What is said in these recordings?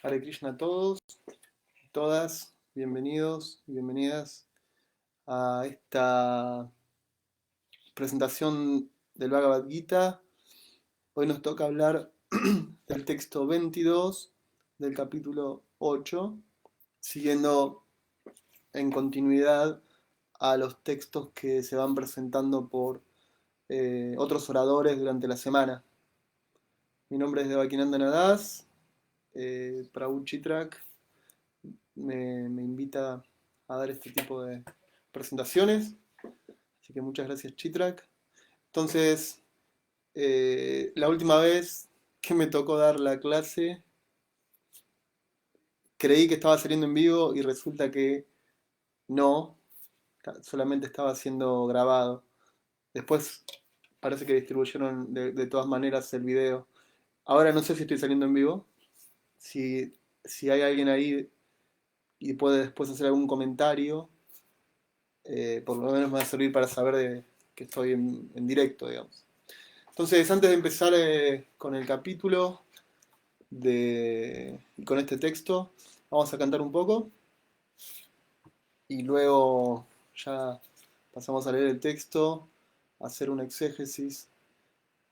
Hare Krishna a todos, todas, bienvenidos y bienvenidas a esta presentación del Bhagavad Gita. Hoy nos toca hablar del texto 22 del capítulo 8, siguiendo en continuidad a los textos que se van presentando por otros oradores durante la semana. Mi nombre es Devakinandan Das, Prabhu Chitrak me invita a dar este tipo de presentaciones, así que muchas gracias Chitrak. Entonces, la última vez que me tocó dar la clase, creí que estaba saliendo en vivo y resulta que no, solamente estaba siendo grabado. Después parece que distribuyeron de todas maneras el video. Ahora no sé si estoy saliendo en vivo, si hay alguien ahí y puede después hacer algún comentario, por lo menos me va a servir para saber que estoy en directo, digamos. Entonces, antes de empezar con el capítulo y con este texto, vamos a cantar un poco y luego ya pasamos a leer el texto, a hacer un exégesis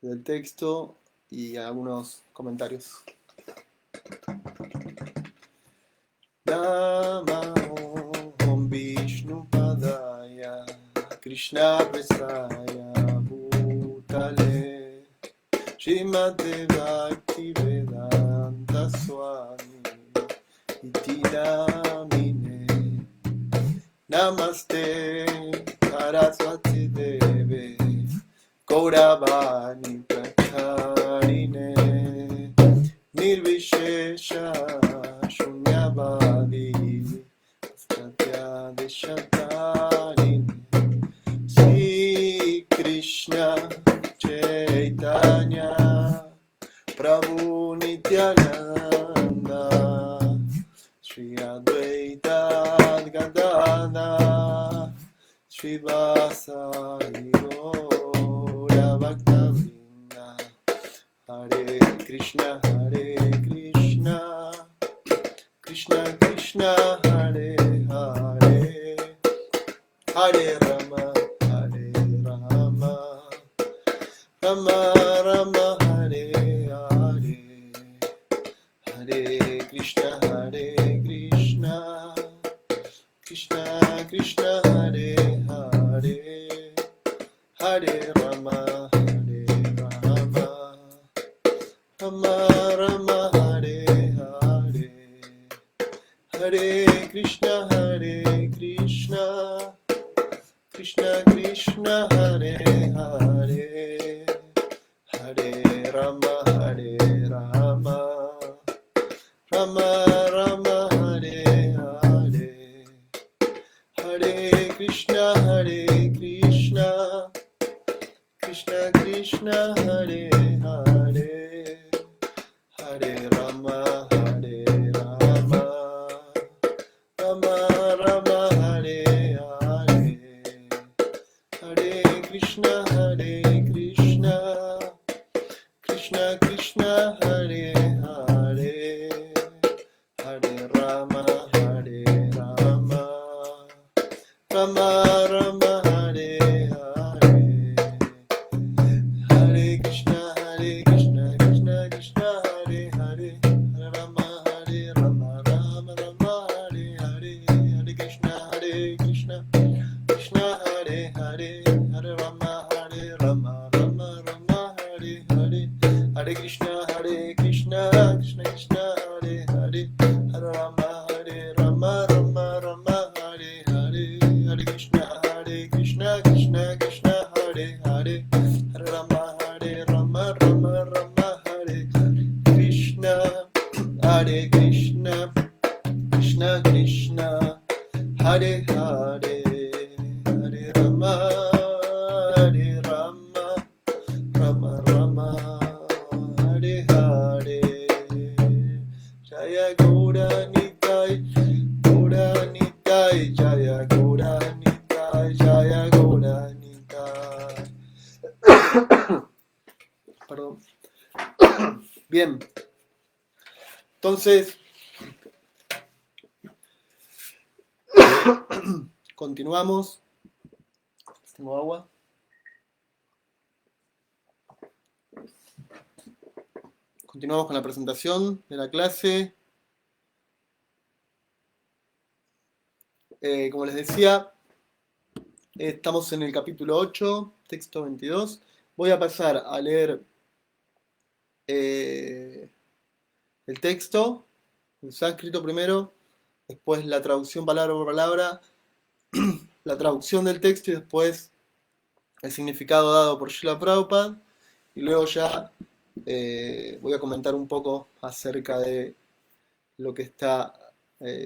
del texto y algunos comentarios. Namo Vishnu Padaya Krishna Prestaya Bhutale Srimate Bhaktivedanta Swami Iti Namine Namaste Saraswati Deve Gauravani Pracharine Nirvishesha Shunyavadi Satyadeshatarine Sri Krishna Chaitanya Prabhu Nityananda Sri Advaita Gadana Sri Vasari Gaura Bhakta Hare Krishna Krishna Krishna Hare Hare Hare Rama Rama Rama Hare Hare Hare Krishna Krishna Krishna Hare Hare Hare Rama Rama Rama Hare Hare Hare Krishna Krishna Krishna Hare Hare Hare Rama Rama Rama Hare Hare Hare Krishna Krishna Krishna Hare Hare Hare Rama Rama Rama Hare Hare Hare Krishna Krishna Krishna Hare Hare Hare Rama Rama Rama Hare Hare Hare Krishna Krishna Krishna Hare Hare Hare Rama Rama Rama Hare Hare Hare Krishna Krishna Hare Hare Hare Rama Rama Rama Hare Hare Hare Krishna Krishna Krishna Hare Hare Hare Rama Rama Rama Hare Hare Hare Krishna Krishna Krishna Hare Hare Hare Rama Rama Hare Krishna Krishna Krishna Hare Hare Hare Rama Rama Rama Hare Hare Jaya Gaura Nitai Jaya Gaura Nitai Perdón. Bien, entonces Continuamos. Tengo agua. Continuamos con la presentación de la clase. Como les decía, estamos en el capítulo 8, texto 22. Voy a pasar a leer el texto, en sánscrito primero, después la traducción palabra por palabra, la traducción del texto y después el significado dado por Srila Prabhupada. Y luego ya voy a comentar un poco acerca de lo que está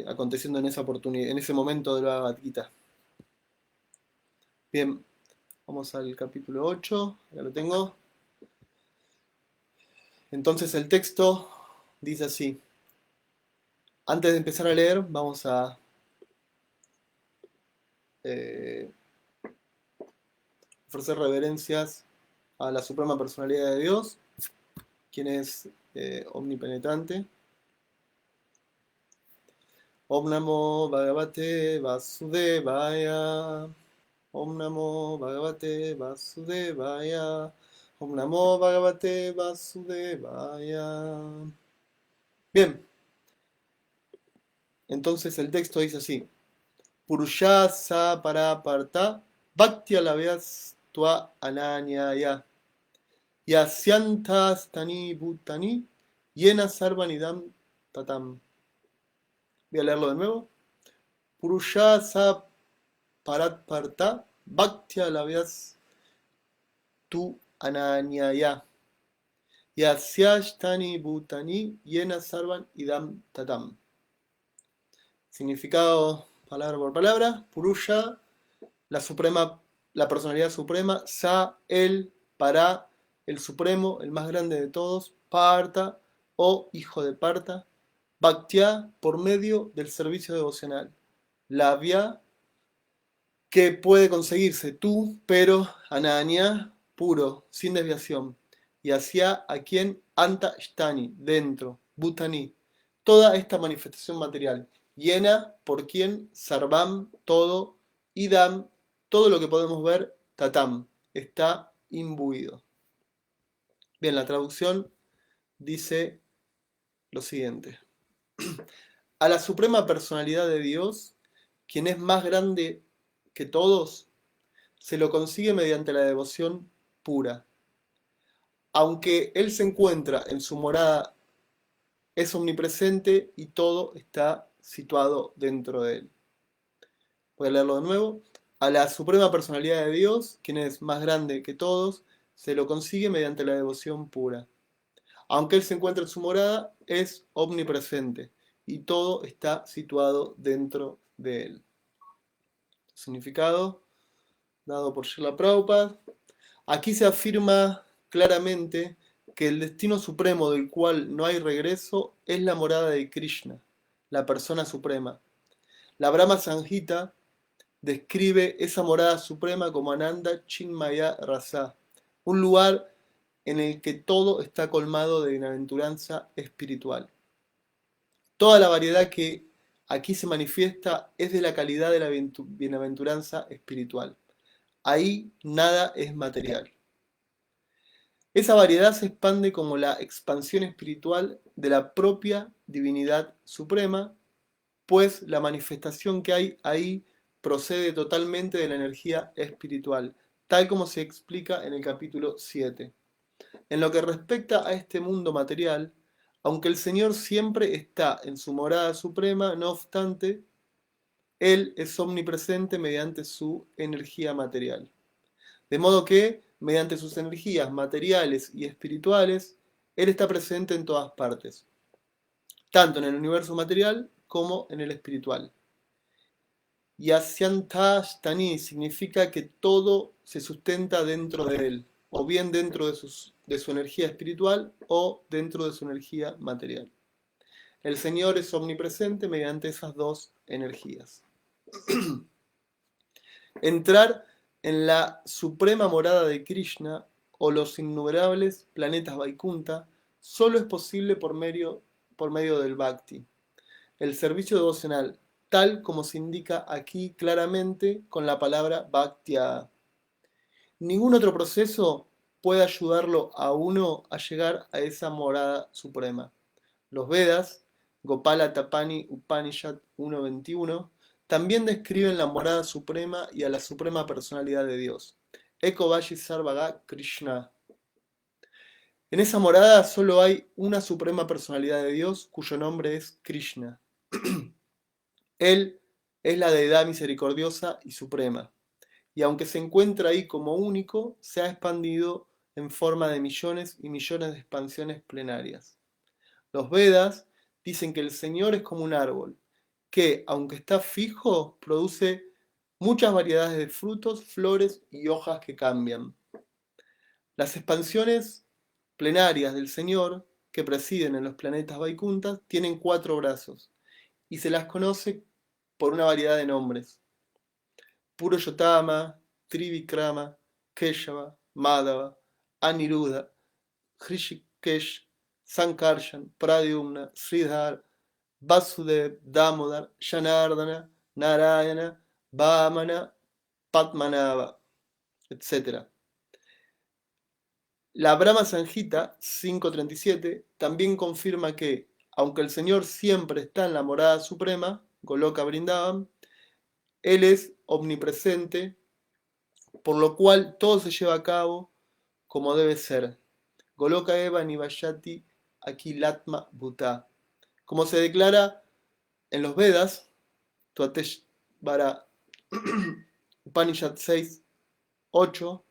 aconteciendo en esa oportunidad, en ese momento de la Bhagavad Gita. Bien, vamos al capítulo 8, ya lo tengo. Entonces el texto dice así. Antes de empezar a leer, vamos a ofrecer reverencias a la Suprema Personalidad de Dios, quien es omnipenetrante. Om Namo Bhagavate Vasudevaya. Om Namo Bhagavate Vasudevaya. Om Namo Bhagavate Vasudevaya. Bien, entonces el texto dice así. Purusha sa paraparta bhaktya lavyas tua ananyaya yasyantas tani bhutani yena sarvanidam tatam. Voy a leerlo de nuevo. Purusha sa paraparta bhaktya lavyas tu ananyaya yasyashtani bhutani yena sarvan idam tatam. Significado palabra por palabra. Purusha, la suprema, la personalidad suprema. Sa, el, para, el supremo, el más grande de todos. Parta, o hijo de Parta. Bhaktya, por medio del servicio devocional. Lavya, que puede conseguirse tú, pero Ananya, puro, sin desviación. Y hacia a quien anta shtani, dentro, bhutani, toda esta manifestación material. Llena, por quien, sarvam, todo, idam, todo lo que podemos ver, tatam, está imbuido. Bien, la traducción dice lo siguiente. A la suprema personalidad de Dios, quien es más grande que todos, se lo consigue mediante la devoción pura. Aunque Él se encuentra en su morada, es omnipresente y todo está situado dentro de Él. Voy a leerlo de nuevo. A la suprema personalidad de Dios, quien es más grande que todos, se lo consigue mediante la devoción pura. Aunque Él se encuentra en su morada, es omnipresente y todo está situado dentro de Él. Significado dado por Srila Prabhupada. Aquí se afirma claramente que el destino supremo del cual no hay regreso es la morada de Krishna, la persona suprema. La Brahma Samhita describe esa morada suprema como Ananda Chinmaya Rasa, un lugar en el que todo está colmado de bienaventuranza espiritual. Toda la variedad que aquí se manifiesta es de la calidad de la bienaventuranza espiritual. Ahí nada es material. Esa variedad se expande como la expansión espiritual de la propia divinidad suprema, pues la manifestación que hay ahí procede totalmente de la energía espiritual, tal como se explica en el capítulo 7. En lo que respecta a este mundo material, aunque el Señor siempre está en su morada suprema, no obstante, Él es omnipresente mediante su energía material. De modo que, mediante sus energías materiales y espirituales, Él está presente en todas partes, tanto en el universo material como en el espiritual. Yasyantastani significa que todo se sustenta dentro de Él, o bien dentro de su energía espiritual o dentro de su energía material. El Señor es omnipresente mediante esas dos energías. Entrar en la suprema morada de Krishna o los innumerables planetas Vaikunta solo es posible por medio del Bhakti. El servicio devocional tal como se indica aquí claramente con la palabra bhaktya. Ningún otro proceso puede ayudarlo a uno a llegar a esa morada suprema. Los Vedas, Gopala Tapani Upanishad 1.21, también describen la morada suprema y a la suprema personalidad de Dios. Eko Vashi Sarvaga Krishna. En esa morada solo hay una suprema personalidad de Dios cuyo nombre es Krishna. Él es la deidad misericordiosa y suprema, y aunque se encuentra ahí como único, se ha expandido en forma de millones y millones de expansiones plenarias. Los Vedas dicen que el Señor es como un árbol, que, aunque está fijo, produce muchas variedades de frutos, flores y hojas que cambian. Las expansiones plenarias del Señor, que presiden en los planetas Vaikunthas, tienen 4 brazos, y se las conoce por una variedad de nombres: Purushotama, Trivikrama, Keshava, Madhava, Aniruddha, Hrishikesh, Sankarshan, Pradyumna, Sridhar, Vasudev, Damodar, Janardana, Narayana, Vamana, Padmanabha, etc. La Brahma Sanjita 5.37 también confirma que, aunque el Señor siempre está en la morada suprema, Goloka Vrindavan, Él es omnipresente, por lo cual todo se lleva a cabo como debe ser. Goloka Eva Nivayati Akilatma Bhuta. Como se declara en los Vedas, Tuateshvara Upanishad 6.8,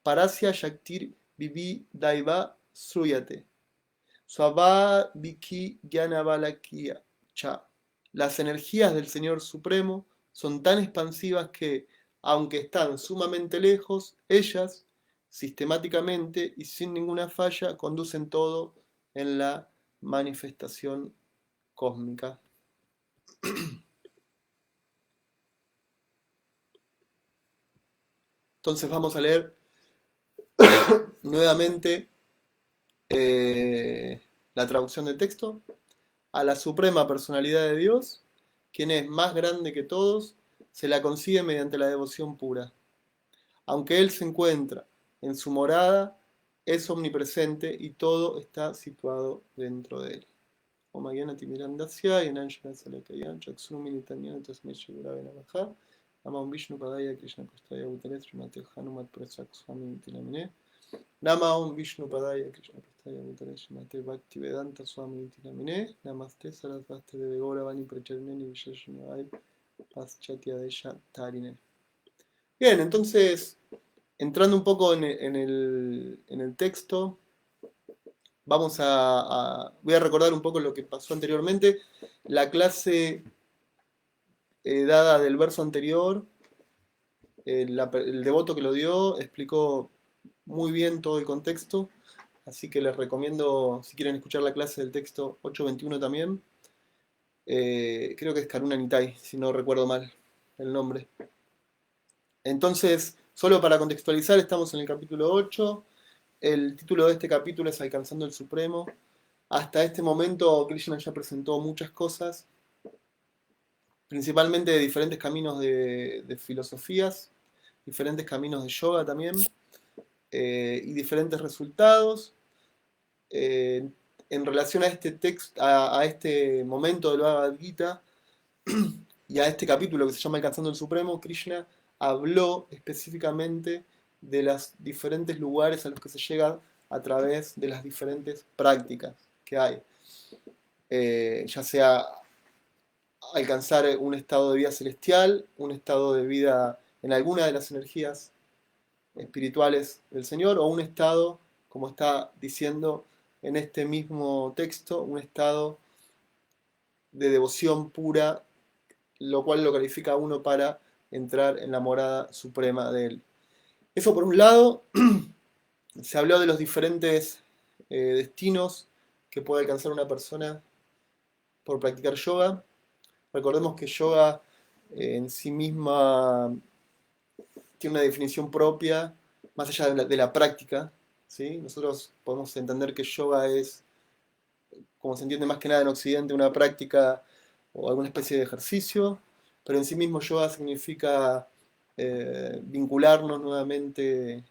Parasya Shaktir Vivi Daiva Sruyate. Swabhaviki Jnanavalakiya Cha. Las energías del Señor Supremo son tan expansivas que, aunque están sumamente lejos, ellas, sistemáticamente y sin ninguna falla, conducen todo en la manifestación cósmica. Entonces vamos a leer nuevamente la traducción del texto. A la suprema personalidad de Dios, quien es más grande que todos, se la consigue mediante la devoción pura. Aunque Él se encuentra en su morada, es omnipresente y todo está situado dentro de Él. Nama Om Vishnu Padaya Krishna Prastaya Bhutale Srimate Bhaktivedanta Swami Niti Namine Namaste Sarasvate Devegora Vani Pracharneni Visheshnavai Paschatya Desha Tarine. Bien, entonces, entrando un poco en el texto, voy a recordar un poco lo que pasó anteriormente. La clase dada del verso anterior, el devoto que lo dio explicó muy bien todo el contexto, así que les recomiendo, si quieren escuchar la clase del texto 8.21 también, creo que es Karuna Nitai, si no recuerdo mal el nombre. Entonces, solo para contextualizar, estamos en el capítulo 8, el título de este capítulo es Alcanzando el Supremo. Hasta este momento Krishna ya presentó muchas cosas, principalmente de diferentes caminos de filosofías, diferentes caminos de yoga también, y diferentes resultados. En relación a este texto, a este momento del Bhagavad Gita y a este capítulo que se llama Alcanzando el Supremo, Krishna habló específicamente de los diferentes lugares a los que se llega a través de las diferentes prácticas que hay. Ya sea alcanzar un estado de vida celestial, un estado de vida en alguna de las energías espirituales del Señor, o un estado, como está diciendo en este mismo texto, un estado de devoción pura, lo cual lo califica a uno para entrar en la morada suprema de Él. Eso por un lado. Se habló de los diferentes destinos que puede alcanzar una persona por practicar yoga. Recordemos que yoga en sí misma tiene una definición propia, más allá de la práctica, ¿sí? Nosotros podemos entender que yoga es, como se entiende más que nada en Occidente, una práctica o alguna especie de ejercicio, pero en sí mismo yoga significa vincularnos nuevamente,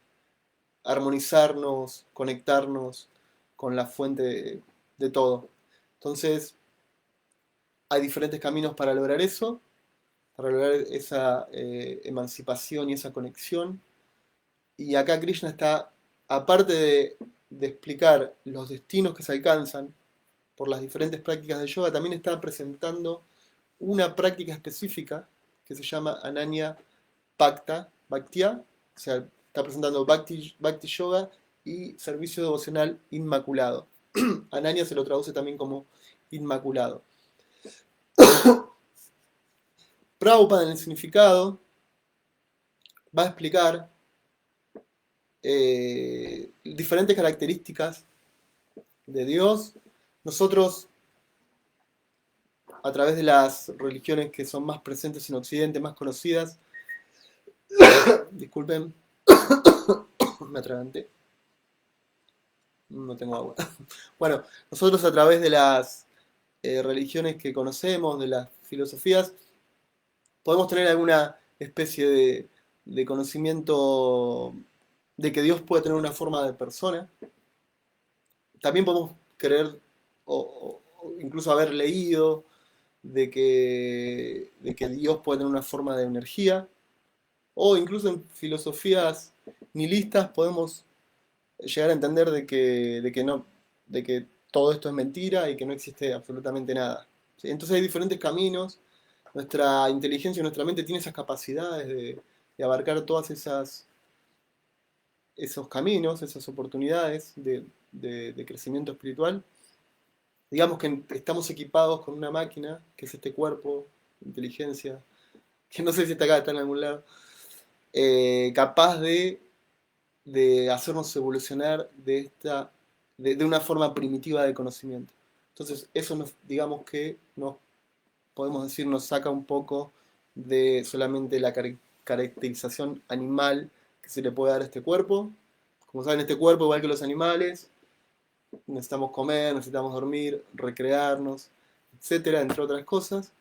armonizarnos, conectarnos con la fuente de todo. Entonces, hay diferentes caminos para lograr eso, para lograr esa emancipación y esa conexión. Y acá Krishna está, aparte de explicar los destinos que se alcanzan por las diferentes prácticas de yoga, también está presentando una práctica específica que se llama Ananya Bhaktya, o sea, está presentando Bhakti Yoga y servicio devocional inmaculado. Ananya se lo traduce también como inmaculado. Prabhupada en el significado va a explicar diferentes características de Dios. Nosotros, a través de las religiones que son más presentes en Occidente, más conocidas, disculpen, me atraganté, no tengo agua. Bueno, nosotros a través de las religiones que conocemos, de las filosofías, podemos tener alguna especie de conocimiento de que Dios puede tener una forma de persona. También podemos creer o incluso haber leído de que Dios puede tener una forma de energía, o incluso en filosofías nihilistas podemos llegar a entender de que no, de que todo esto es mentira y que no existe absolutamente nada. ¿Sí? Entonces hay diferentes caminos. Nuestra inteligencia y nuestra mente tiene esas capacidades de abarcar todas esos caminos, esas oportunidades de crecimiento espiritual. Digamos que estamos equipados con una máquina, que es este cuerpo, inteligencia, que no sé si está acá, está en algún lado, capaz de hacernos evolucionar de una forma primitiva de conocimiento. Entonces, eso digamos que nos podemos decir, nos saca un poco de solamente la caracterización animal que se le puede dar a este cuerpo. Como saben, este cuerpo, igual que los animales, necesitamos comer, necesitamos dormir, recrearnos, etcétera, entre otras cosas.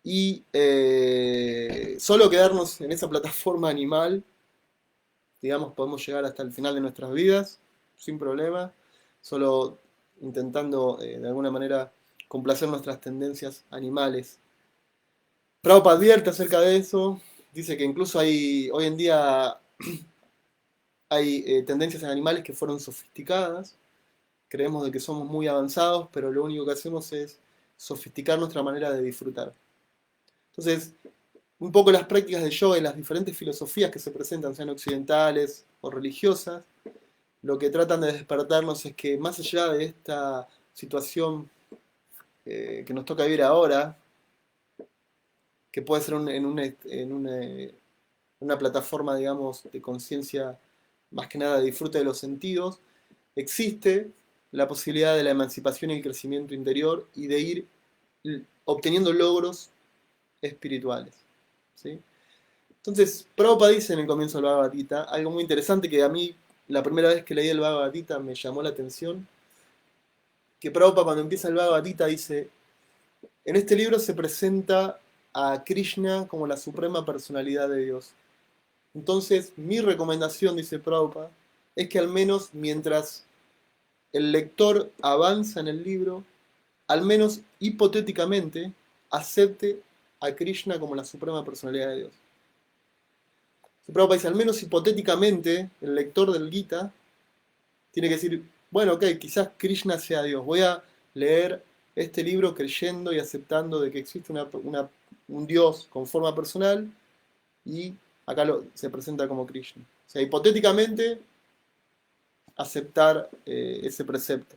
Y solo quedarnos en esa plataforma animal, digamos, podemos llegar hasta el final de nuestras vidas, sin problema, solo intentando de alguna manera complacer nuestras tendencias animales. Prabhupada advierte acerca de eso, dice que incluso hoy en día hay tendencias en animales que fueron sofisticadas, creemos de que somos muy avanzados, pero lo único que hacemos es sofisticar nuestra manera de disfrutar. Entonces, un poco las prácticas de yoga y las diferentes filosofías que se presentan, sean occidentales o religiosas, lo que tratan de despertarnos es que más allá de esta situación que nos toca vivir ahora, que puede ser en una plataforma, digamos, de conciencia más que nada de disfrute de los sentidos, existe la posibilidad de la emancipación y el crecimiento interior y de ir obteniendo logros espirituales. ¿Sí? Entonces, Prabhupada dice en el comienzo del Bhagavad Gita algo muy interesante que a mí, la primera vez que leí el Bhagavad Gita, me llamó la atención, que Prabhupada cuando empieza el Bhagavad Gita dice, en este libro se presenta a Krishna como la suprema personalidad de Dios. Entonces, mi recomendación, dice Prabhupada, es que al menos mientras el lector avanza en el libro, al menos hipotéticamente, acepte a Krishna como la suprema personalidad de Dios. Prabhupada dice, al menos hipotéticamente, el lector del Gita tiene que decir, bueno, ok, quizás Krishna sea Dios. Voy a leer este libro creyendo y aceptando de que existe un Dios con forma personal y acá se presenta como Krishna. O sea, hipotéticamente, aceptar ese precepto.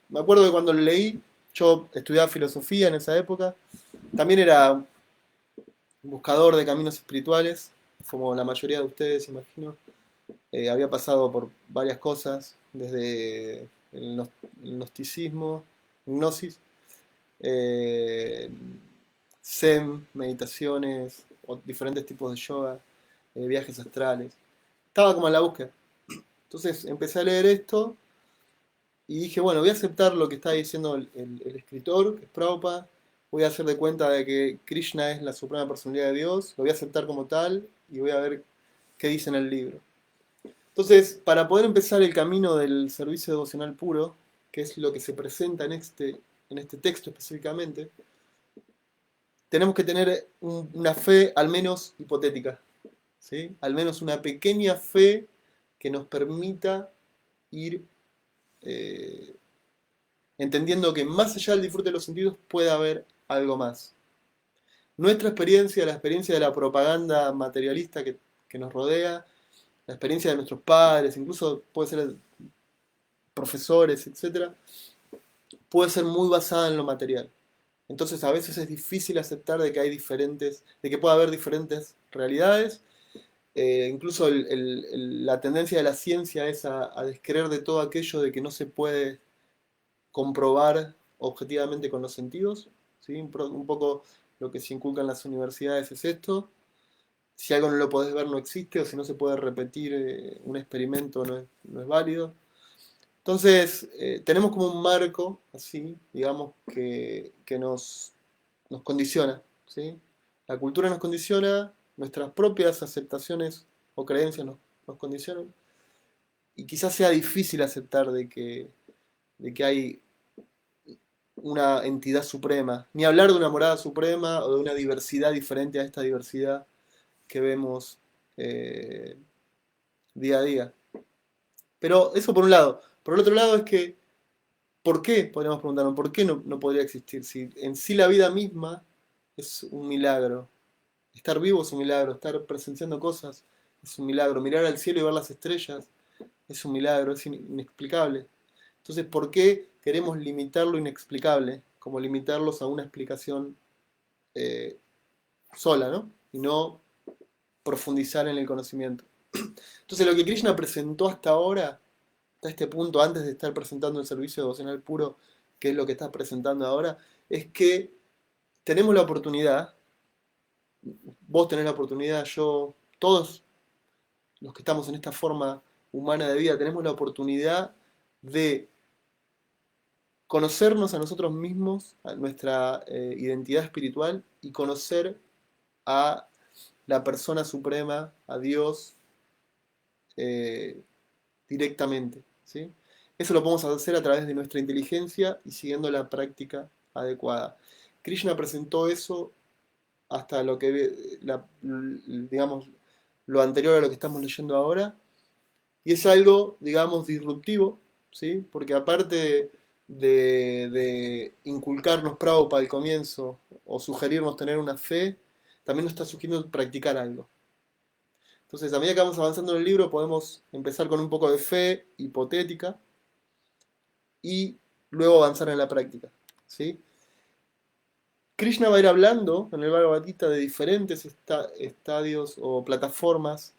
Me acuerdo que cuando lo leí, yo estudiaba filosofía en esa época, también era un buscador de caminos espirituales, como la mayoría de ustedes, imagino. Había pasado por varias cosas, desde el gnosticismo, gnosis, eh, zen, meditaciones, o diferentes tipos de yoga, viajes astrales. Estaba como en la búsqueda. Entonces empecé a leer esto y dije, bueno, voy a aceptar lo que está diciendo el escritor, que es Prabhupada, voy a hacer de cuenta de que Krishna es la suprema personalidad de Dios, lo voy a aceptar como tal y voy a ver qué dice en el libro. Entonces, para poder empezar el camino del servicio devocional puro, que es lo que se presenta en este texto específicamente, tenemos que tener una fe al menos hipotética, ¿sí? Al menos una pequeña fe que nos permita ir eh, entendiendo que más allá del disfrute de los sentidos puede haber algo más. Nuestra experiencia, la experiencia de la propaganda materialista que nos rodea, la experiencia de nuestros padres, incluso puede ser profesores, etcétera, puede ser muy basada en lo material. Entonces a veces es difícil aceptar de que hay diferentes, de que puede haber diferentes realidades. Incluso la tendencia de la ciencia es a descreer de todo aquello de que no se puede comprobar objetivamente con los sentidos. ¿Sí? Un poco lo que se inculca en las universidades es esto. Si algo no lo podés ver no existe, o si no se puede repetir un experimento no es válido. Entonces, tenemos como un marco, así, digamos, que nos condiciona, ¿sí? La cultura nos condiciona, nuestras propias aceptaciones o creencias nos condicionan, y quizás sea difícil aceptar de que hay una entidad suprema, ni hablar de una morada suprema o de una diversidad diferente a esta diversidad que vemos eh, día a día. Pero eso por un lado. Por el otro lado es que, ¿por qué? Podríamos preguntarnos, ¿por qué no podría existir? Si en sí la vida misma es un milagro. Estar vivo es un milagro, estar presenciando cosas es un milagro, mirar al cielo y ver las estrellas es un milagro, es inexplicable. Entonces, ¿por qué queremos limitar lo inexplicable? Como limitarlos a una explicación eh, sola, ¿no? Y no profundizar en el conocimiento. Entonces, lo que Krishna presentó hasta ahora, hasta este punto, antes de estar presentando el servicio devocional puro, que es lo que está presentando ahora, es que tenemos la oportunidad, vos tenés la oportunidad, yo, todos los que estamos en esta forma humana de vida, tenemos la oportunidad de conocernos a nosotros mismos, a nuestra identidad espiritual y conocer a la persona suprema, a Dios, eh, directamente, ¿sí? Eso lo podemos hacer a través de nuestra inteligencia y siguiendo la práctica adecuada. Krishna presentó eso hasta lo que, digamos, lo anterior a lo que estamos leyendo ahora, y es algo, digamos, disruptivo, ¿sí? Porque aparte de inculcarnos Prabhupada al comienzo o sugerirnos tener una fe, también nos está sugiriendo practicar algo. Entonces, a medida que vamos avanzando en el libro, podemos empezar con un poco de fe hipotética y luego avanzar en la práctica, ¿sí? Krishna va a ir hablando en el Bhagavad Gita de diferentes estadios o plataformas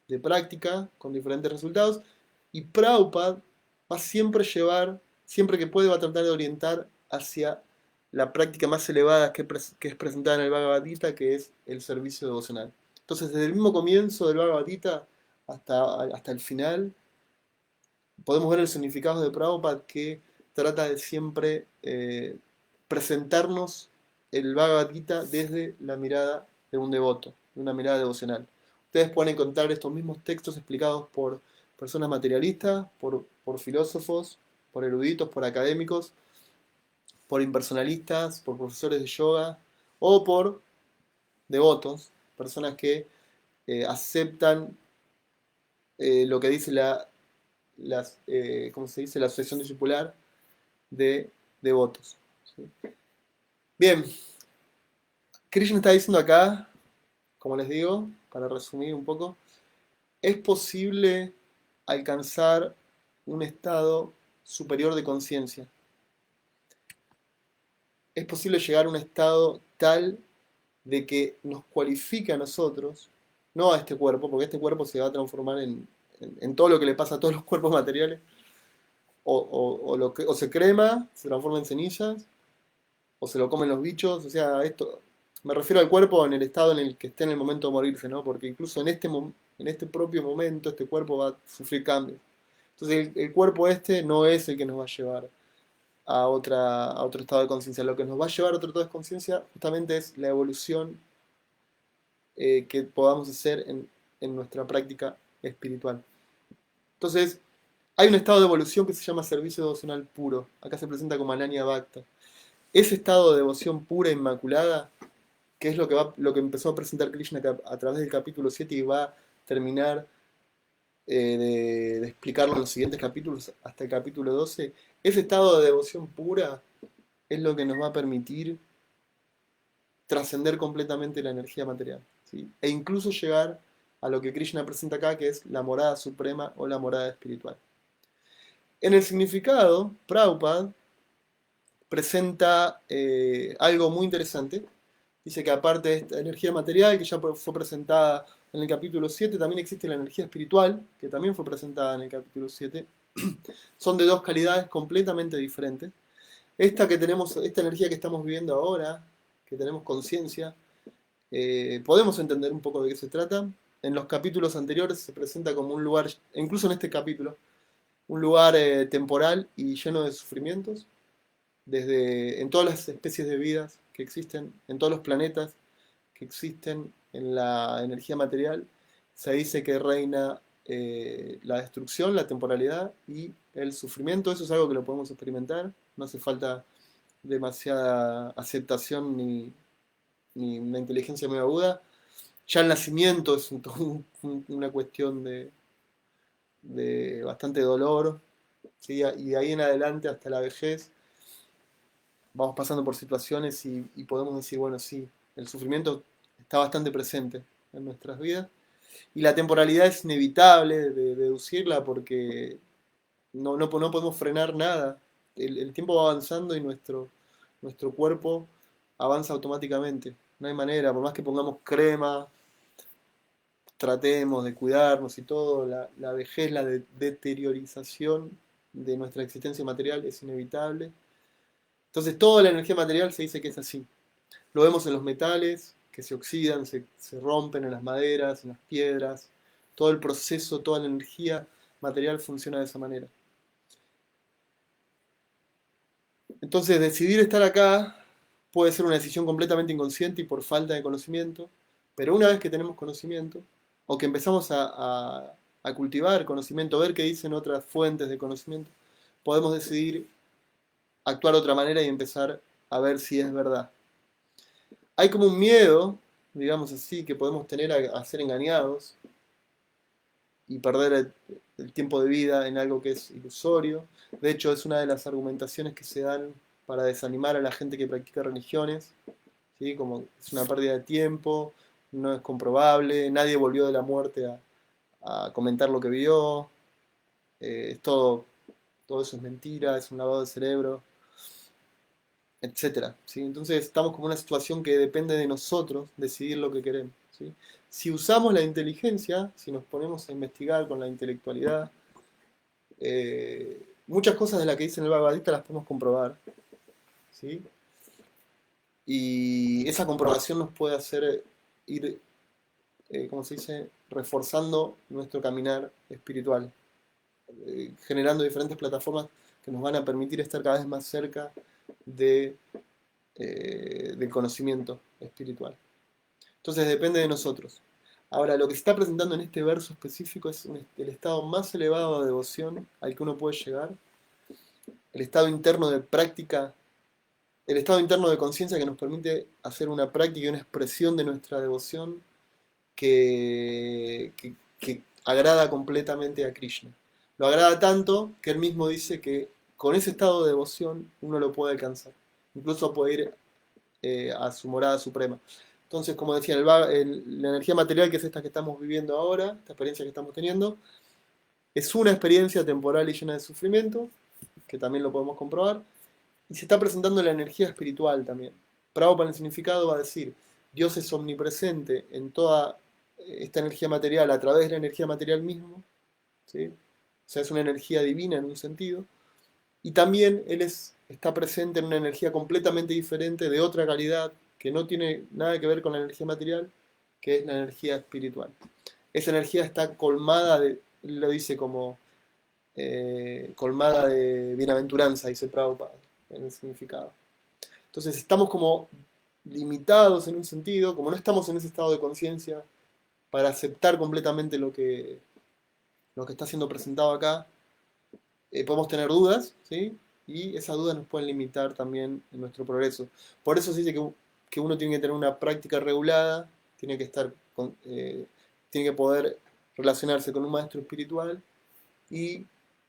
de práctica con diferentes resultados, y Prabhupada va a siempre llevar, siempre que puede, va a tratar de orientar hacia la práctica más elevada que es presentada en el Bhagavad Gita, que es el servicio devocional. Entonces, desde el mismo comienzo del Bhagavad Gita hasta el final, podemos ver el significado de Prabhupada, que trata de siempre presentarnos el Bhagavad Gita desde la mirada de un devoto, de una mirada devocional. Ustedes pueden encontrar estos mismos textos explicados por personas materialistas, por filósofos, por eruditos, por académicos, por impersonalistas, por profesores de yoga o por devotos, personas que aceptan lo que dice ¿cómo se dice? La asociación discipular de devotos, ¿sí? Bien, Krishna está diciendo acá, como les digo, para resumir un poco, es posible alcanzar un estado superior de conciencia. Es posible llegar a un estado tal de que nos cualifique a nosotros, no a este cuerpo, porque este cuerpo se va a transformar en todo lo que le pasa a todos los cuerpos materiales, o se crema, se transforma en cenizas, o se lo comen los bichos, o sea, esto, me refiero al cuerpo en el estado en el que esté en el momento de morirse, ¿no? Porque incluso en este propio momento este cuerpo va a sufrir cambios. Entonces el cuerpo este no es el que nos va a llevar a otro estado de conciencia. Lo que nos va a llevar a otro estado de conciencia justamente es la evolución que podamos hacer en nuestra práctica espiritual. Entonces, hay un estado de evolución que se llama servicio devocional puro. Acá se presenta como Ananya Bhakta. Ese estado de devoción pura, inmaculada, que es lo que empezó a presentar Krishna a través del capítulo 7 y va a terminar de explicarlo en los siguientes capítulos hasta el capítulo 12. Ese estado de devoción pura es lo que nos va a permitir trascender completamente la energía material, ¿sí? E incluso llegar a lo que Krishna presenta acá, que es la morada suprema o la morada espiritual. En el significado, Prabhupada presenta algo muy interesante. Dice que aparte de esta energía material, que ya fue presentada en el capítulo 7, también existe la energía espiritual, que también fue presentada en el capítulo 7. Son de dos calidades completamente diferentes. Esta energía que estamos viviendo ahora, que tenemos conciencia, podemos entender un poco de qué se trata. En los capítulos anteriores se presenta como un lugar, incluso en este capítulo, un lugar temporal y lleno de sufrimientos, en todas las especies de vidas que existen, en todos los planetas que existen en la energía material, se dice que reina la destrucción, la temporalidad y el sufrimiento. Eso es algo que lo podemos experimentar, no hace falta demasiada aceptación ni una inteligencia muy aguda. Ya el nacimiento es una cuestión de bastante dolor, ¿sí? Y de ahí en adelante hasta la vejez vamos pasando por situaciones y podemos decir, bueno, sí, el sufrimiento está bastante presente en nuestras vidas. Y la temporalidad es inevitable de deducirla porque no podemos frenar nada. El tiempo va avanzando y nuestro cuerpo avanza automáticamente. No hay manera, por más que pongamos crema, tratemos de cuidarnos y todo, la vejez, la deteriorización de nuestra existencia material es inevitable. Entonces toda la energía material se dice que es así. Lo vemos en los metales, que se oxidan, se rompen en las maderas, en las piedras. Todo el proceso, toda la energía material funciona de esa manera. Entonces decidir estar acá puede ser una decisión completamente inconsciente y por falta de conocimiento, pero una vez que tenemos conocimiento, o que empezamos a cultivar conocimiento, ver qué dicen otras fuentes de conocimiento, podemos decidir actuar de otra manera y empezar a ver si es verdad. Hay como un miedo, digamos así, que podemos tener a ser engañados y perder el tiempo de vida en algo que es ilusorio. De hecho, es una de las argumentaciones que se dan para desanimar a la gente que practica religiones, ¿sí? Como es una pérdida de tiempo, no es comprobable, nadie volvió de la muerte a comentar lo que vio, todo eso es mentira, es un lavado de cerebro, etcétera, ¿sí? Entonces estamos como en una situación que depende de nosotros decidir lo que queremos, ¿sí? Si usamos la inteligencia, si nos ponemos a investigar con la intelectualidad, muchas cosas de las que dice el Bhagavad Gita las podemos comprobar, ¿sí? Y esa comprobación nos puede hacer ir, ¿cómo se dice?, reforzando nuestro caminar espiritual, generando diferentes plataformas que nos van a permitir estar cada vez más cerca de, del conocimiento espiritual. Entonces depende de nosotros. Ahora, lo que se está presentando en este verso específico es el estado más elevado de devoción al que uno puede llegar, el estado interno de práctica, el estado interno de conciencia que nos permite hacer una práctica y una expresión de nuestra devoción que agrada completamente a Krishna. Lo agrada tanto que él mismo dice que con ese estado de devoción uno lo puede alcanzar. Incluso puede ir a su morada suprema. Entonces, como decía, la energía material, que es esta que estamos viviendo ahora, esta experiencia que estamos teniendo, es una experiencia temporal y llena de sufrimiento, que también lo podemos comprobar, y se está presentando la energía espiritual también. Prabhupada en el significado va a decir, Dios es omnipresente en toda esta energía material a través de la energía material mismo, ¿sí? O sea, es una energía divina en un sentido, y también Él está presente en una energía completamente diferente, de otra calidad, que no tiene nada que ver con la energía material, que es la energía espiritual. Esa energía está colmada lo dice como colmada de bienaventuranza, dice Prabhupada. en el significado. Entonces estamos como limitados en un sentido, como no estamos en ese estado de conciencia para aceptar completamente lo que está siendo presentado acá, podemos tener dudas, ¿sí? Y esas dudas nos pueden limitar también en nuestro progreso. Por eso se dice que uno tiene que tener una práctica regulada, tiene que estar tiene que poder relacionarse con un maestro espiritual y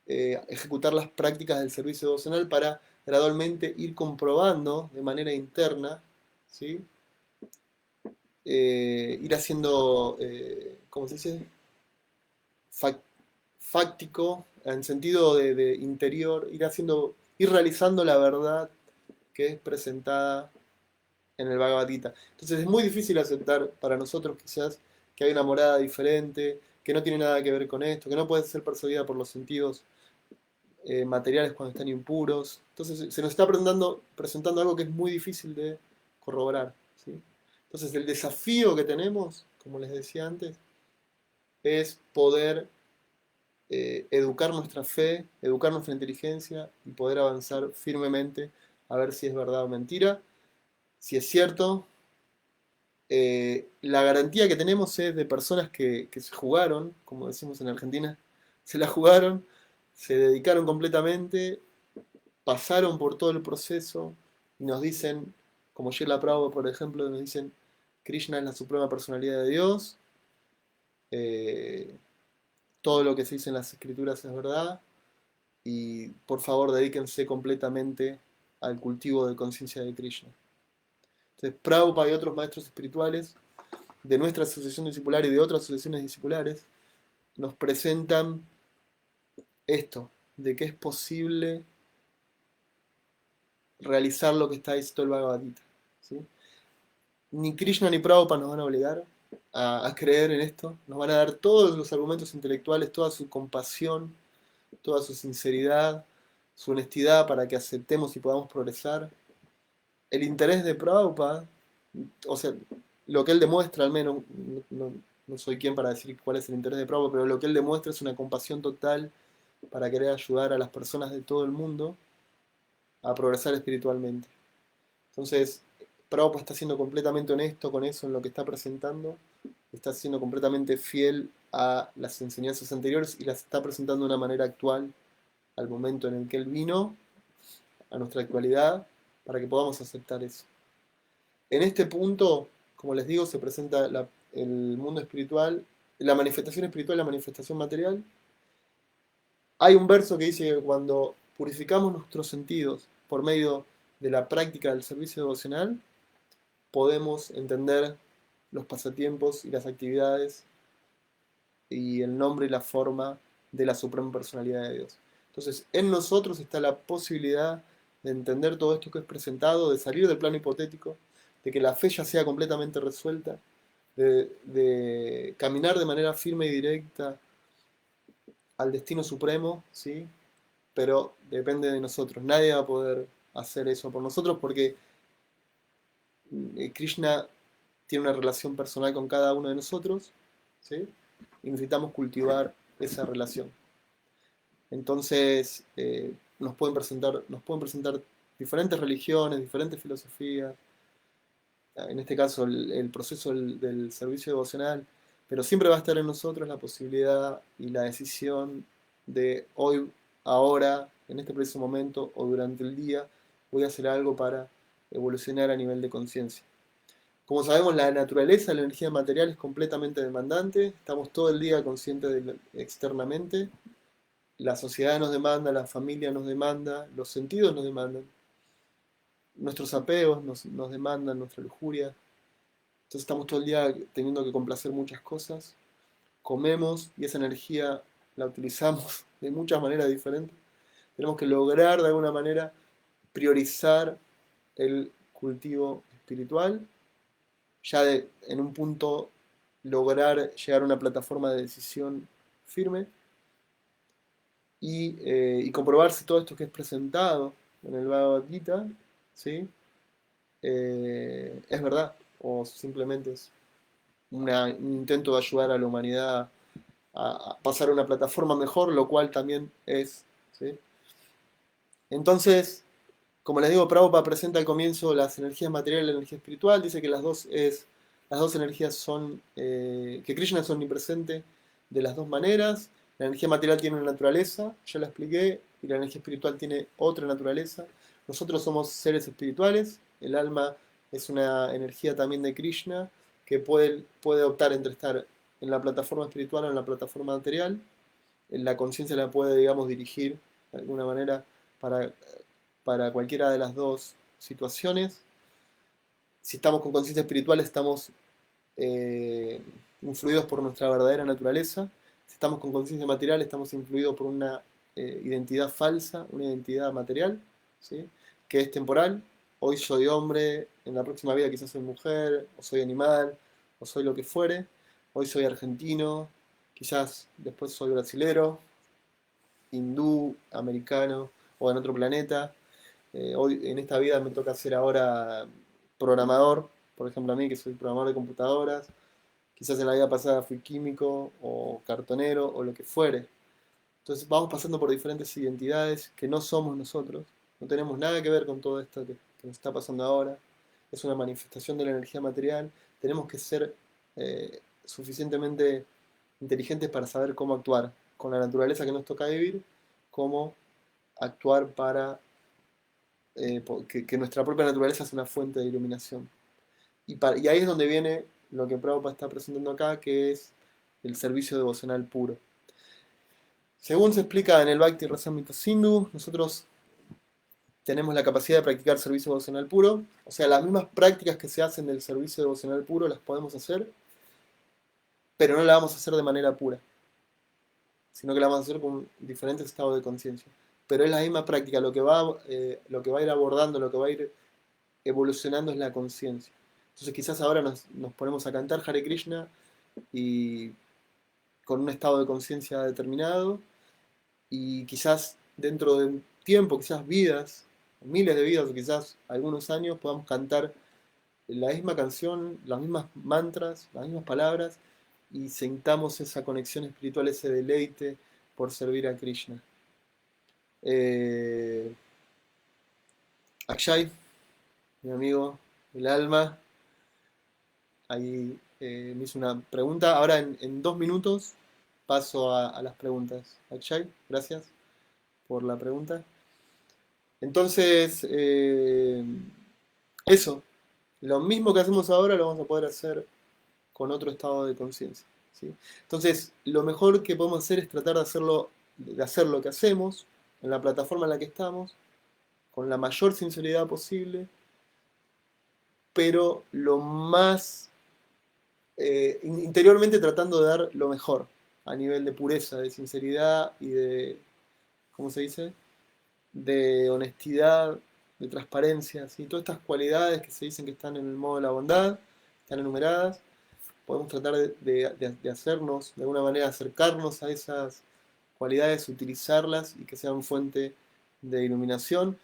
ejecutar las prácticas del servicio devocional para gradualmente ir comprobando de manera interna, ¿sí? Ir haciendo, ¿cómo se dice? Fáctico, en sentido de interior, ir realizando la verdad que es presentada en el Bhagavad Gita. Entonces es muy difícil aceptar para nosotros quizás que hay una morada diferente, que no tiene nada que ver con esto, que no puede ser percibida por los sentidos materiales cuando están impuros. Entonces se nos está presentando algo que es muy difícil de corroborar, ¿sí? Entonces el desafío que tenemos, como les decía antes, es poder educar nuestra fe, educar nuestra inteligencia y poder avanzar firmemente a ver si es verdad o mentira. Si es cierto, la garantía que tenemos es de personas que se jugaron, como decimos en Argentina, se la jugaron, se dedicaron completamente, pasaron por todo el proceso y nos dicen, como Srila Prabhupada, por ejemplo, nos dicen, Krishna es la suprema personalidad de Dios, eh, todo lo que se dice en las escrituras es verdad, y por favor dedíquense completamente al cultivo de conciencia de Krishna. Entonces, Prabhupada y otros maestros espirituales de nuestra asociación discipular y de otras asociaciones discipulares nos presentan esto, de que es posible realizar lo que está escrito el Bhagavad Gita, ¿sí? Ni Krishna ni Prabhupada nos van a obligar a creer en esto, nos van a dar todos los argumentos intelectuales, toda su compasión, toda su sinceridad, su honestidad para que aceptemos y podamos progresar. El interés de Prabhupada, o sea, lo que él demuestra al menos, no soy quien para decir cuál es el interés de Prabhupada, pero lo que él demuestra es una compasión total para querer ayudar a las personas de todo el mundo a progresar espiritualmente. Entonces, Prabhupada está siendo completamente honesto con eso en lo que está presentando, está siendo completamente fiel a las enseñanzas anteriores y las está presentando de una manera actual al momento en el que él vino, a nuestra actualidad, para que podamos aceptar eso. En este punto, como les digo, se presenta el mundo espiritual, la manifestación espiritual y la manifestación material. Hay un verso que dice que cuando purificamos nuestros sentidos por medio de la práctica del servicio devocional, podemos entender los pasatiempos y las actividades y el nombre y la forma de la suprema personalidad de Dios. Entonces, en nosotros está la posibilidad de entender todo esto que es presentado, de salir del plano hipotético, de que la fe ya sea completamente resuelta, de caminar de manera firme y directa al destino supremo, ¿sí? Pero depende de nosotros. Nadie va a poder hacer eso por nosotros porque Krishna tiene una relación personal con cada uno de nosotros, ¿sí? Y necesitamos cultivar esa relación. Entonces, nos pueden presentar diferentes religiones, diferentes filosofías, en este caso el proceso del servicio devocional, pero siempre va a estar en nosotros la posibilidad y la decisión de hoy, ahora, en este preciso momento o durante el día, voy a hacer algo para evolucionar a nivel de conciencia. Como sabemos, la naturaleza, la energía material es completamente demandante, estamos todo el día conscientes externamente, la sociedad nos demanda, la familia nos demanda, los sentidos nos demandan, nuestros apegos nos demandan, nuestra lujuria. Entonces estamos todo el día teniendo que complacer muchas cosas, comemos y esa energía la utilizamos de muchas maneras diferentes. Tenemos que lograr de alguna manera priorizar el cultivo espiritual, en un punto lograr llegar a una plataforma de decisión firme y comprobar si todo esto que es presentado en el Bhagavad Gita, ¿sí? Es verdad o simplemente es un intento de ayudar a la humanidad a pasar a una plataforma mejor, lo cual también es, ¿sí? Entonces, como les digo, Prabhupada presenta al comienzo las energías materiales y la energía espiritual. Dice que las dos energías son, que Krishna es omnipresente de las dos maneras. La energía material tiene una naturaleza, ya la expliqué, y la energía espiritual tiene otra naturaleza. Nosotros somos seres espirituales, el alma es una energía también de Krishna que puede optar entre estar en la plataforma espiritual o en la plataforma material. La conciencia la puede, digamos, dirigir de alguna manera para, para cualquiera de las dos situaciones. Si estamos con conciencia espiritual, estamos eh, influidos por nuestra verdadera naturaleza. Si estamos con conciencia material, estamos influidos por una identidad falsa, una identidad material, ¿sí? Que es temporal. Hoy soy hombre, en la próxima vida quizás soy mujer, o soy animal, o soy lo que fuere. Hoy soy argentino, quizás después soy brasilero, hindú, americano o en otro planeta. Hoy en esta vida me toca ser ahora programador, por ejemplo a mí que soy programador de computadoras. Quizás en la vida pasada fui químico o cartonero o lo que fuere. Entonces vamos pasando por diferentes identidades que no somos nosotros. No tenemos nada que ver con todo esto que nos está pasando ahora. Es una manifestación de la energía material. Tenemos que ser suficientemente inteligentes para saber cómo actuar con la naturaleza que nos toca vivir, cómo actuar para que nuestra propia naturaleza es una fuente de iluminación. Y ahí es donde viene lo que Prabhupada está presentando acá, que es el servicio devocional puro. Según se explica en el Bhakti Rasamrita Sindhu, nosotros tenemos la capacidad de practicar servicio devocional puro. O sea, las mismas prácticas que se hacen del servicio devocional puro las podemos hacer, pero no las vamos a hacer de manera pura, sino que la vamos a hacer con diferentes estados de conciencia. Pero es la misma práctica, lo que va a ir abordando, lo que va a ir evolucionando es la conciencia. Entonces quizás ahora nos ponemos a cantar Hare Krishna y con un estado de conciencia determinado, y quizás dentro de un tiempo, quizás vidas, miles de vidas o quizás algunos años, podamos cantar la misma canción, las mismas mantras, las mismas palabras, y sintamos esa conexión espiritual, ese deleite por servir a Krishna. Eh, Akshay, mi amigo, el alma, ahí me hizo una pregunta. Ahora en 2 minutos paso a las preguntas. Akshay, gracias por la pregunta. Entonces, eso, lo mismo que hacemos ahora lo vamos a poder hacer con otro estado de conciencia, ¿sí? Entonces, lo mejor que podemos hacer es tratar de hacer lo que hacemos en la plataforma en la que estamos, con la mayor sinceridad posible, pero lo más interiormente tratando de dar lo mejor a nivel de pureza, de sinceridad y de, ¿cómo se dice? De honestidad, de transparencia, ¿sí? Todas estas cualidades que se dicen que están en el modo de la bondad, están enumeradas. Podemos tratar de hacernos, de alguna manera acercarnos a esas cualidades, utilizarlas y que sean fuente de iluminación.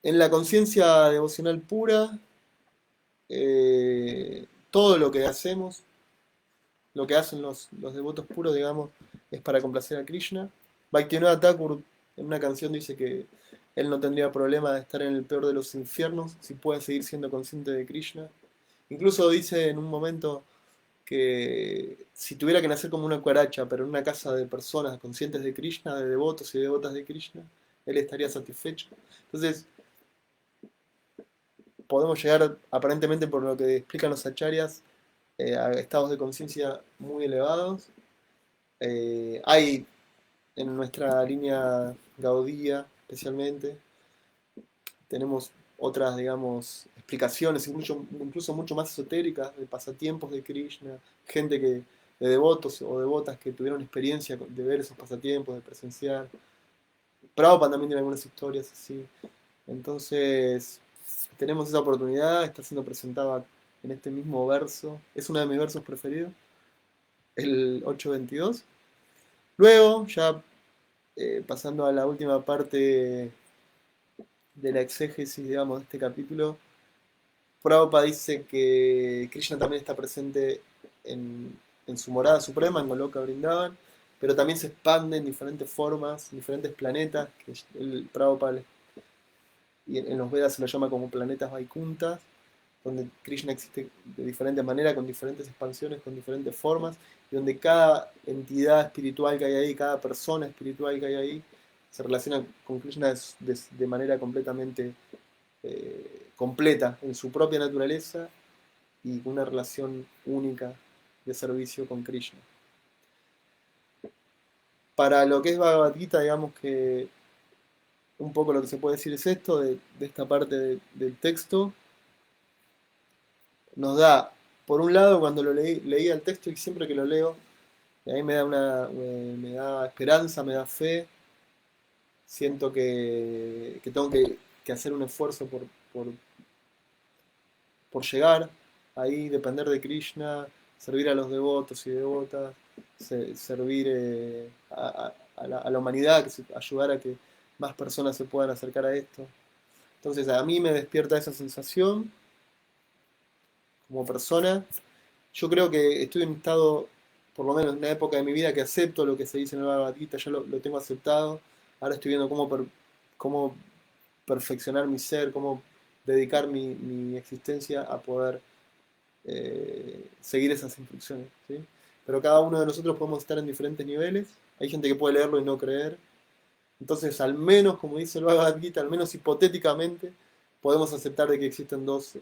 En la conciencia devocional pura, todo lo que hacemos, lo que hacen los devotos puros, digamos, es para complacer a Krishna. Bhaktivinoda Thakur en una canción dice que él no tendría problema de estar en el peor de los infiernos si puede seguir siendo consciente de Krishna. Incluso dice en un momento que si tuviera que nacer como una cucaracha, pero en una casa de personas conscientes de Krishna, de devotos y devotas de Krishna, él estaría satisfecho. Entonces, podemos llegar, aparentemente por lo que explican los acharyas, a estados de conciencia muy elevados. Hay en nuestra línea Gaudía, especialmente, tenemos otras, digamos, explicaciones, incluso mucho más esotéricas, de pasatiempos de Krishna, gente de devotos o devotas que tuvieron experiencia de ver esos pasatiempos, de presenciar. Prabhupada también tiene algunas historias así. Entonces, tenemos esa oportunidad, está siendo presentada en este mismo verso. Es uno de mis versos preferidos, el 8.22. Luego, ya pasando a la última parte de la exégesis, digamos, de este capítulo, Prabhupada dice que Krishna también está presente en su morada suprema, en Goloka Vrindavan, pero también se expande en diferentes formas, en diferentes planetas, que el Prabhupada y en los Vedas se lo llama como planetas Vaikunthas, donde Krishna existe de diferentes maneras, con diferentes expansiones, con diferentes formas, y donde cada entidad espiritual que hay ahí, cada persona espiritual que hay ahí, se relaciona con Krishna de manera completamente completa en su propia naturaleza y con una relación única de servicio con Krishna. Para lo que es Bhagavad Gita, digamos que un poco lo que se puede decir es esto, de esta parte del texto. Nos da, por un lado, cuando leía el texto y siempre que lo leo, a mí me da esperanza, me da fe, siento que tengo que hacer un esfuerzo por, por llegar ahí, depender de Krishna, servir a los devotos y devotas, servir a la humanidad, ayudar a que más personas se puedan acercar a esto. Entonces a mí me despierta esa sensación como persona. Yo creo que estoy en un estado, por lo menos en una época de mi vida, que acepto lo que se dice en el Bhagavad Gita, ya lo tengo aceptado. Ahora estoy viendo cómo perfeccionar mi ser, cómo dedicar mi existencia a poder seguir esas instrucciones, ¿sí? Pero cada uno de nosotros podemos estar en diferentes niveles. Hay gente que puede leerlo y no creer. Entonces, al menos, como dice el Bhagavad Gita, al menos hipotéticamente, podemos aceptar de que existen dos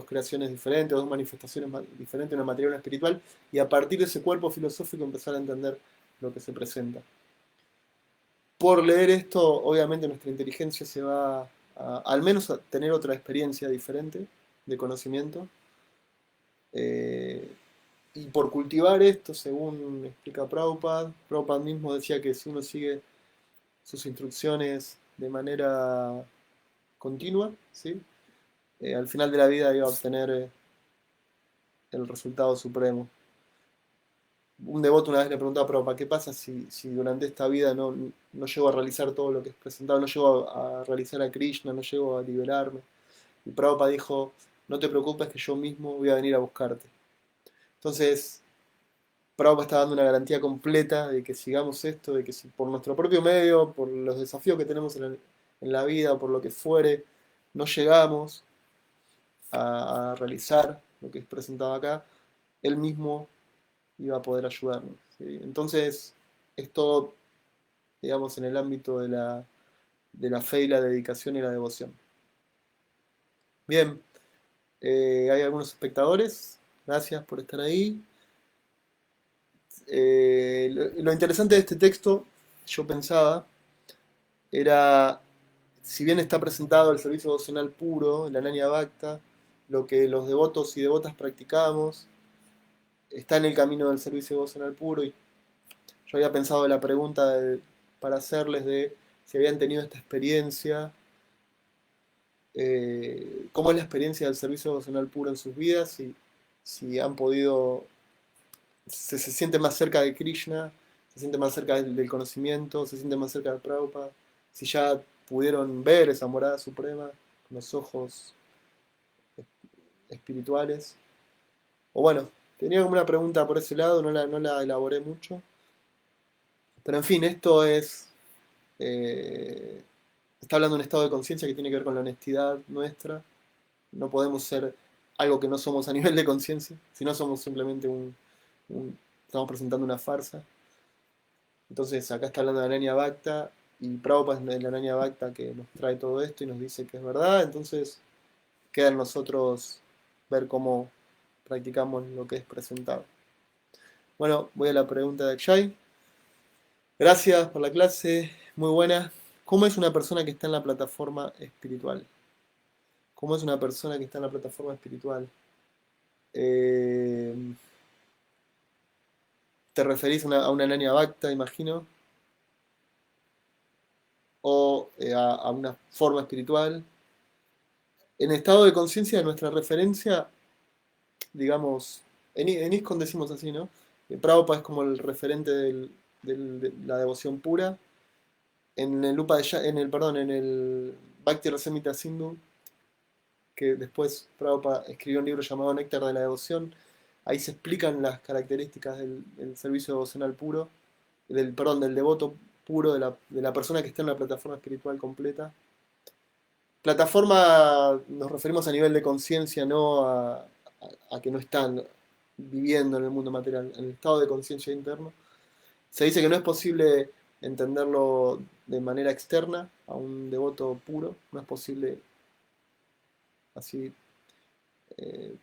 creaciones diferentes, dos manifestaciones diferentes, una material y una espiritual, y a partir de ese cuerpo filosófico empezar a entender lo que se presenta. Por leer esto, obviamente nuestra inteligencia se va al menos a tener otra experiencia diferente de conocimiento. Eh, y por cultivar esto, según explica Prabhupada, Prabhupada mismo decía que si uno sigue sus instrucciones de manera continua, ¿sí? Al final de la vida iba a obtener el resultado supremo. Un devoto una vez le preguntó a Prabhupada, ¿qué pasa si durante esta vida no llego a realizar todo lo que es presentado, no llego a realizar a Krishna, no llego a liberarme? Y Prabhupada dijo, no te preocupes que yo mismo voy a venir a buscarte. Entonces, Prabhupada está dando una garantía completa de que sigamos esto, de que si por nuestro propio medio, por los desafíos que tenemos en la vida, por lo que fuere, no llegamos a realizar lo que es presentado acá, él mismo iba a poder ayudarnos, ¿sí? Entonces, es todo, digamos, en el ámbito de la fe y la dedicación y la devoción. Bien, hay algunos espectadores, gracias por estar ahí. Lo interesante de este texto, yo pensaba, era, si bien está presentado el servicio devocional puro, la Ananya Bhakta, lo que los devotos y devotas practicamos, está en el camino del servicio devocional puro, y yo había pensado la pregunta para hacerles de si habían tenido esta experiencia, cómo es la experiencia del servicio devocional puro en sus vidas, si han podido, se siente más cerca de Krishna, se siente más cerca del conocimiento, se siente más cerca de Prabhupada, si ya pudieron ver esa morada suprema con los ojos espirituales. O bueno, tenía como una pregunta por ese lado, no la elaboré mucho. Pero en fin, esto eh, está hablando de un estado de conciencia que tiene que ver con la honestidad nuestra. No podemos ser algo que no somos a nivel de conciencia, si no somos simplemente estamos presentando una farsa. Entonces acá está hablando de la Ananya Bhakta, y Prabhupada es la Ananya Bhakta que nos trae todo esto y nos dice que es verdad. Entonces queda en nosotros ver cómo practicamos lo que es presentado. Bueno, voy a la pregunta de Akshay. Gracias por la clase, muy buena. ¿Cómo es una persona que está en la plataforma espiritual? ¿Cómo es una persona que está en la plataforma espiritual? Eh, ¿Te referís a una Nanya Bhakta, imagino? ¿O a una forma espiritual? En estado de conciencia de nuestra referencia, digamos, en ISKCON decimos así, ¿no? Prabhupada es como el referente de la devoción pura. En el perdón, en el Bhakti Rasamrita Sindhu, que después Prabhupada escribió un libro llamado Néctar de la Devoción. Ahí se explican las características del servicio devocional puro, del devoto puro, de la persona que está en la plataforma espiritual completa. Plataforma nos referimos a nivel de conciencia, no a que no están viviendo en el mundo material, en el estado de conciencia interno. Se dice que no es posible entenderlo de manera externa a un devoto puro, no es posible así eh,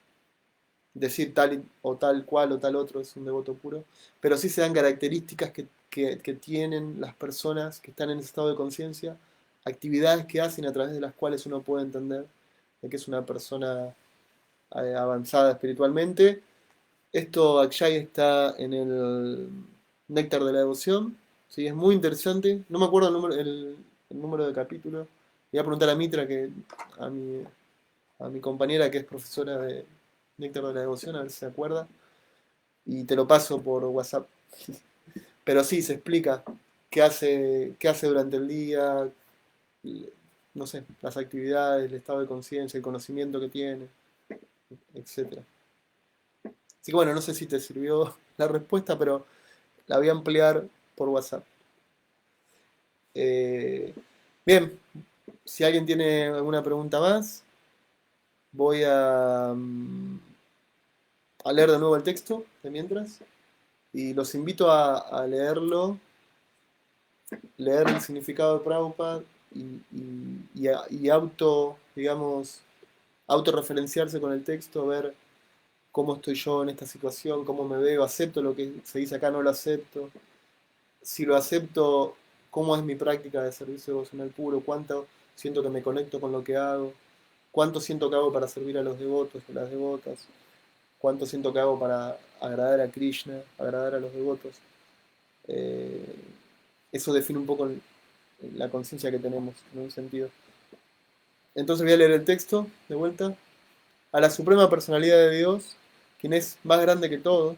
decir tal o tal cual o tal otro es un devoto puro, pero sí se dan características que tienen las personas que están en ese estado de conciencia, actividades que hacen a través de las cuales uno puede entender de que es una persona avanzada espiritualmente. Esto, Akshay, está en el Néctar de la Devoción, ¿sí? Es muy interesante, no me acuerdo el número de capítulo, voy a preguntar a Mitra, a mi, a mi compañera que es profesora de Néctar de la Devoción, a ver si se acuerda, y te lo paso por WhatsApp. Pero sí, se explica qué hace durante el día, no sé, las actividades, el estado de conciencia, el conocimiento que tiene, etcétera. Así que bueno, no sé si te sirvió la respuesta, pero la voy a ampliar por WhatsApp. Eh, bien, si alguien tiene alguna pregunta más, voy a leer de nuevo el texto de mientras y los invito a leerlo, leer el significado de Prabhupada y digamos, autorreferenciarse con el texto, ver cómo estoy yo en esta situación, cómo me veo, acepto lo que se dice acá, no lo acepto. Si lo acepto, cómo es mi práctica de servicio devocional puro, cuánto siento que me conecto con lo que hago, cuánto siento que hago para servir a los devotos, a las devotas, cuánto siento que hago para agradar a Krishna, agradar a los devotos. Eh, Eso define un poco la conciencia que tenemos, en un sentido. Entonces voy a leer el texto de vuelta. A la suprema personalidad de Dios, quien es más grande que todo,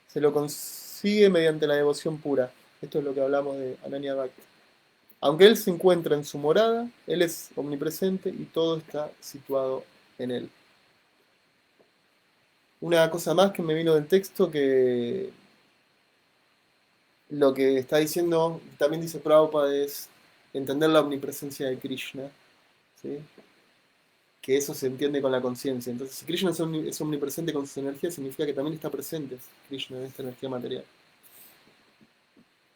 se lo consigue mediante la devoción pura. Esto es lo que hablamos de Ananya Bhakti. Aunque Él se encuentra en su morada, Él es omnipresente y todo está situado en Él. Una cosa más que me vino del texto, que lo que está diciendo, también dice Prabhupada, es entender la omnipresencia de Krishna, ¿sí? Que eso se entiende con la conciencia. Entonces, si Krishna es omnipresente con sus energías, significa que también está presente Krishna en esta energía material.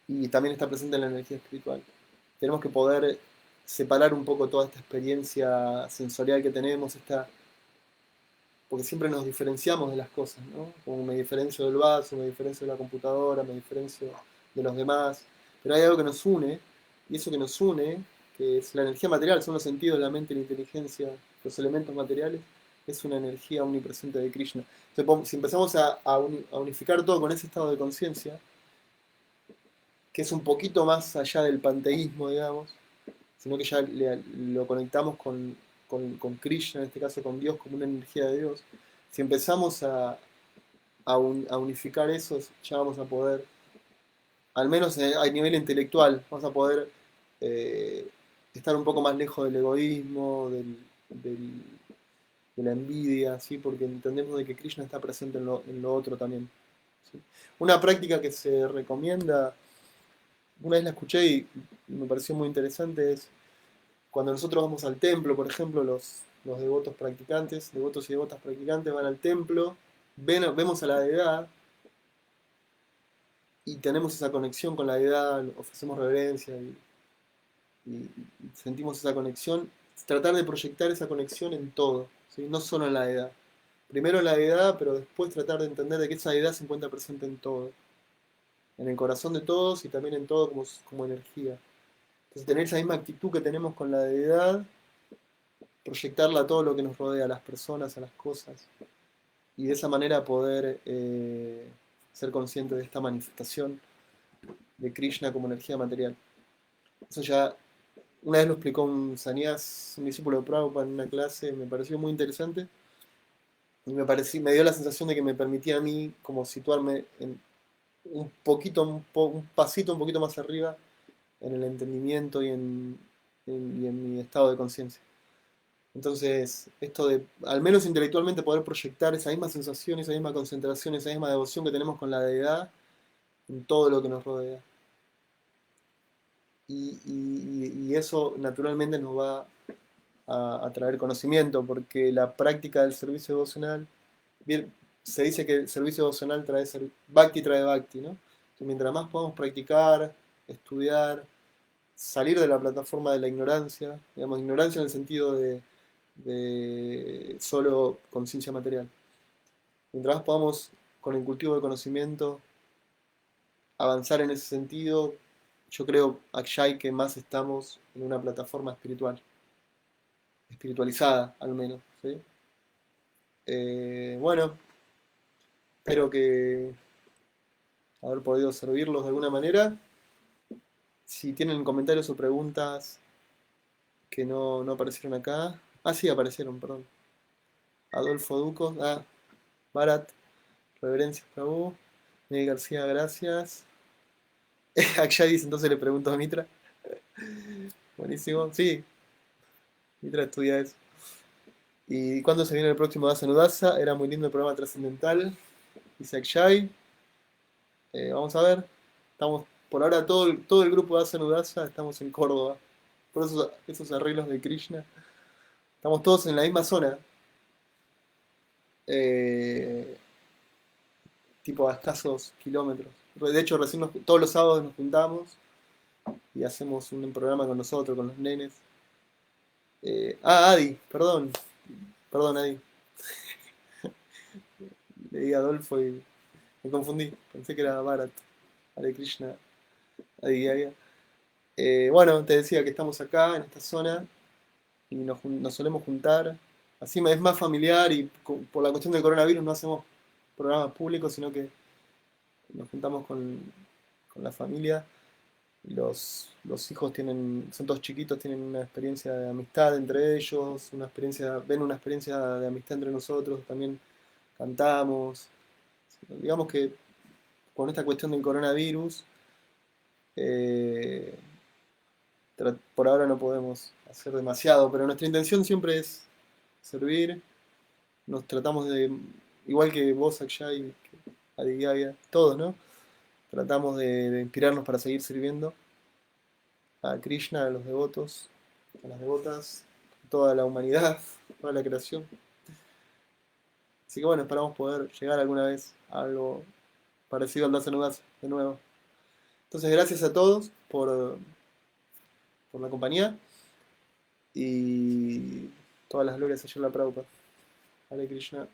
Y también está presente en la energía espiritual. Tenemos que poder separar un poco toda esta experiencia sensorial que tenemos, porque siempre nos diferenciamos de las cosas, ¿no? Como me diferencio del vaso, me diferencio de la computadora, me diferencio de los demás, pero hay algo que nos une, y eso que nos une, que es la energía material, son los sentidos, la mente, la inteligencia, los elementos materiales, es una energía omnipresente de Krishna. Entonces, si empezamos a unificar todo con ese estado de conciencia, que es un poquito más allá del panteísmo, digamos, sino que ya lo conectamos con Krishna, en este caso con Dios, como una energía de Dios. Si empezamos a unificar eso, ya vamos a poder, al menos a nivel intelectual, vamos a poder eh, estar un poco más lejos del egoísmo, del- de la envidia, ¿sí? Porque entendemos de que Krishna está presente en lo otro también. ¿Sí? Una práctica que se recomienda, una vez la escuché y me pareció muy interesante, es cuando nosotros vamos al templo, por ejemplo, los devotos practicantes, devotos y devotas practicantes van al templo, vemos a la deidad y tenemos esa conexión con la deidad, ofrecemos reverencia y sentimos esa conexión, tratar de proyectar esa conexión en todo, ¿sí? No solo en la deidad. Primero en la deidad, pero después tratar de entender de que esa deidad se encuentra presente en todo, en el corazón de todos y también en todo como energía. Entonces tener esa misma actitud que tenemos con la deidad, proyectarla a todo lo que nos rodea, a las personas, a las cosas, y de esa manera poder ser consciente de esta manifestación de Krishna como energía material. Eso ya una vez lo explicó un sannyas, un discípulo de Prabhupada en una clase, me pareció muy interesante y me dio la sensación de que me permitía a mí como situarme en un poquito, un pasito un poquito más arriba en el entendimiento y en mi estado de conciencia. Entonces, esto de, al menos intelectualmente, poder proyectar esa misma sensación, esa misma concentración, esa misma devoción que tenemos con la deidad en todo lo que nos rodea. Y eso naturalmente nos va a traer conocimiento, porque la práctica del servicio devocional, bien, se dice que el servicio devocional trae Bhakti trae Bhakti, ¿no? Que mientras más podamos practicar, estudiar, salir de la plataforma de la ignorancia, digamos, ignorancia en el sentido de solo conciencia material. Mientras más podamos, con el cultivo de conocimiento, avanzar en ese sentido, yo creo, Akshay, que más estamos en una plataforma espiritual, espiritualizada al menos, ¿sí? Bueno, espero que haber podido servirlos de alguna manera. Si tienen comentarios o preguntas que no aparecieron acá. Ah, sí, aparecieron, perdón. Adolfo Ducos, Barat, Reverencias Prabhu, Miguel García, gracias. Akshay dice, entonces le pregunto a Mitra. Buenísimo, sí, Mitra estudia eso. ¿Y cuándo se viene el próximo Dasa Nudasa? Era muy lindo el programa trascendental. Dice Akshay. Vamos a ver. Estamos, por ahora todo el grupo de Dasa Nudasa estamos en Córdoba. Por esos arreglos de Krishna. Estamos todos en la misma zona. Eh, tipo a escasos kilómetros. De hecho, recién todos los sábados nos juntamos y hacemos un programa con nosotros, con los nenes. Adi, perdón Adi. Leí Adolfo y me confundí, pensé que era Bharat, Hare Krishna, Adi Gaya. Bueno, te decía que estamos acá en esta zona y nos solemos juntar. Así es más familiar y por la cuestión del coronavirus no hacemos programas públicos, sino que nos juntamos con la familia. Los hijos son todos chiquitos, tienen una experiencia de amistad entre ellos, ven una experiencia de amistad entre nosotros, también cantamos. Digamos que con esta cuestión del coronavirus, eh, por ahora no podemos hacer demasiado, pero nuestra intención siempre es servir. Nos tratamos igual que vos, Akshay, Adigaya, todos, ¿no? Tratamos de inspirarnos para seguir sirviendo a Krishna, a los devotos, a las devotas, a toda la humanidad, toda la creación. Así que bueno, esperamos poder llegar alguna vez a algo parecido al Dasa Nudasa de nuevo. Entonces, gracias a todos por la compañía y todas las glorias a Shri Prabhupada. Hare Krishna.